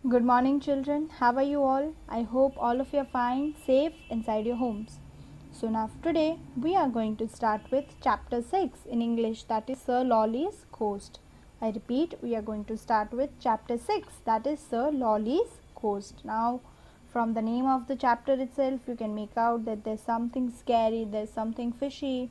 Good morning, children. How are you all? I hope all of you are fine, safe inside your homes. So, now today we are going to start with chapter 6 in English, that is Sir Lolly's Ghost. I repeat, we are going to start with chapter 6, that is Sir Lolly's Ghost. Now, from the name of the chapter itself, you can make out that there's something scary, there's something fishy.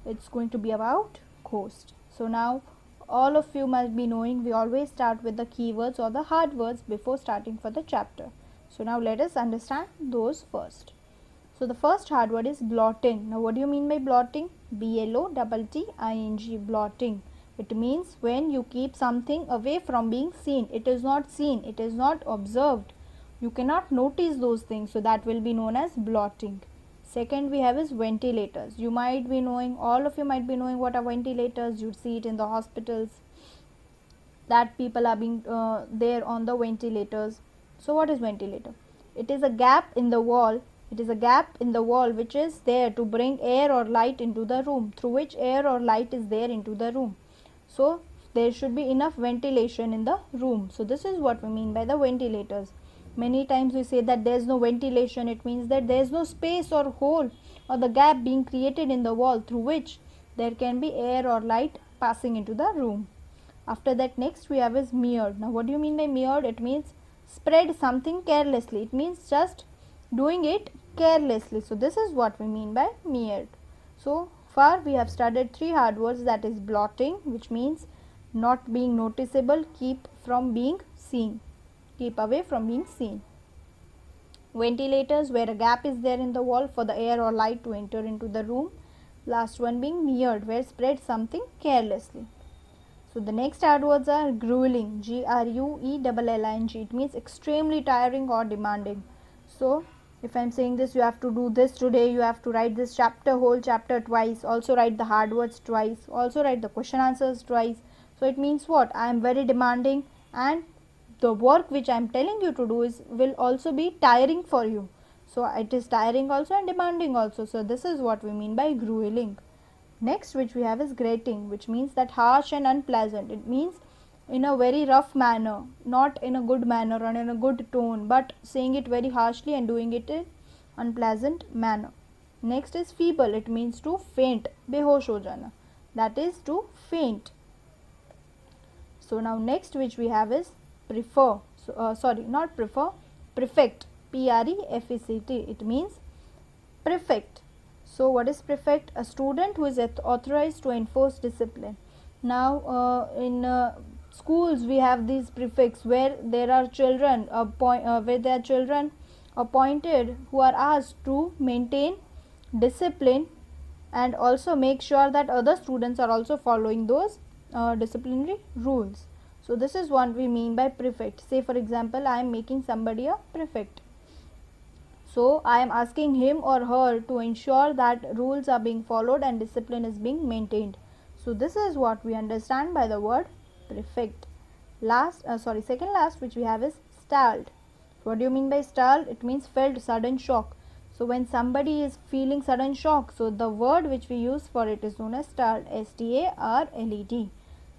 It's going to be about ghost. So, now all of you must be knowing we always start with the keywords or the hard words before starting for the chapter. So now let us understand those first. So the first hard word is blotting. Now what do you mean by blotting? B-L-O-T-T-I-N-G, blotting. It means when you keep something away from being seen. It is not seen, it is not observed. You cannot notice those things, so that will be known as blotting. Second we have is ventilators. You might be knowing, all of you might be knowing what are ventilators. You see it in the hospitals that people are being there on the ventilators. So what is ventilator? It is a gap in the wall. It is a gap in the wall which is there to bring air or light into the room, through which air or light is there into the room. So there should be enough ventilation in the room. So this is what we mean by the ventilators. Many times we say that there is no ventilation. It means that there is no space or hole or the gap being created in the wall through which there can be air or light passing into the room. After that, next we have is mirrored. Now what do you mean by mirrored? It means spread something carelessly. It means just doing it carelessly. So this is what we mean by mirrored. So far we have studied three hard words, that is blotting, which means not being noticeable, keep from being seen, keep away from being seen. Ventilators, where a gap is there in the wall for the air or light to enter into the room. Last one being mirrored, where spread something carelessly. So the next hard words are grueling, G-R-U-E-L-L-I-N-G. It means extremely tiring or demanding. So if I am saying this, you have to do this today, you have to write this whole chapter twice, also write the hard words twice, also write the question answers twice. So it means what? I am very demanding, and the work which I am telling you to do will also be tiring for you. So it is tiring also and demanding also. So this is what we mean by grueling. Next which we have is grating, which means that harsh and unpleasant. It means in a very rough manner, not in a good manner or in a good tone, but saying it very harshly and doing it in unpleasant manner. Next is feeble. It means to faint, behosh ho jana, that is to faint. So now next which we have is prefer. So sorry, not prefer, prefect, P-R-E-F-E-C-T. It means prefect. So what is prefect? A student who is authorized to enforce discipline. Now in schools we have these prefects where there are children appointed who are asked to maintain discipline and also make sure that other students are also following those disciplinary rules. So this is what we mean by prefect. Say for example, I am making somebody a prefect. So I am asking him or her to ensure that rules are being followed and discipline is being maintained. So this is what we understand by the word prefect. Second last which we have is startled. What do you mean by startled? It means felt sudden shock. So when somebody is feeling sudden shock, so the word which we use for it is known as startled, S-T-A-R-L-E-D.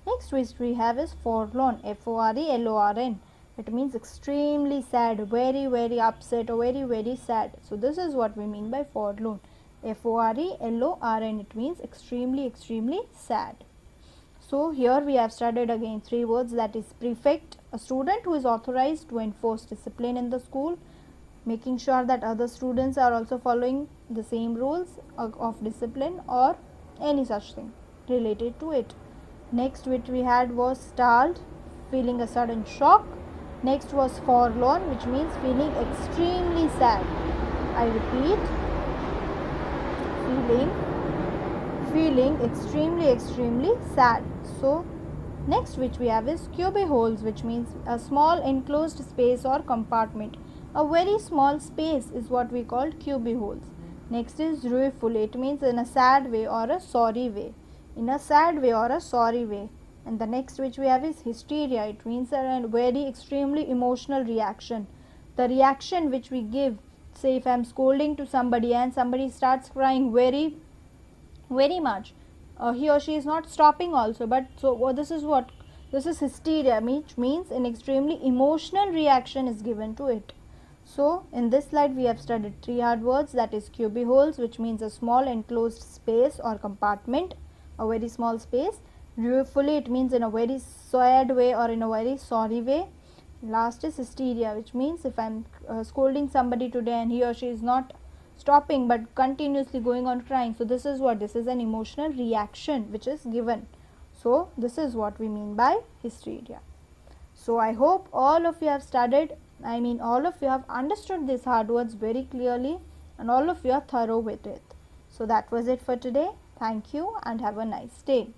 Next which we have is forlorn, F-O-R-E-L-O-R-N. It means extremely sad, very upset or very sad. So this is what we mean by forlorn, F-O-R-E-L-O-R-N. It means extremely sad. So here we have studied again three words, that is prefect, a student who is authorized to enforce discipline in the school, making sure that other students are also following the same rules of discipline or any such thing related to it. Next which we had was startled, feeling a sudden shock. Next was forlorn, which means feeling extremely sad. I repeat, feeling extremely sad. So next which we have is cubbyholes, which means a small enclosed space or compartment. A very small space is what we call cubbyholes. Next is rueful. It means in a sad way or a sorry way. In a sad way or a sorry way. And the next which we have is hysteria. It means a very extremely emotional reaction. The reaction which we give, say if I am scolding to somebody and somebody starts crying very much, he or she is not stopping also, but so this is what This is hysteria, which means an extremely emotional reaction is given to it. So in this slide we have studied 3 hard words, that is cubbyholes, which means a small enclosed space or compartment, a very small space. Ruefully, it means in a very sad way or in a very sorry way. Last is hysteria, which means if I am scolding somebody today and he or she is not stopping but continuously going on crying, so this is what, this is an emotional reaction which is given. So this is what we mean by hysteria. So I hope all of you have studied, all of you have understood these hard words very clearly and all of you are thorough with it. So that was it for today. Thank you and have a nice day.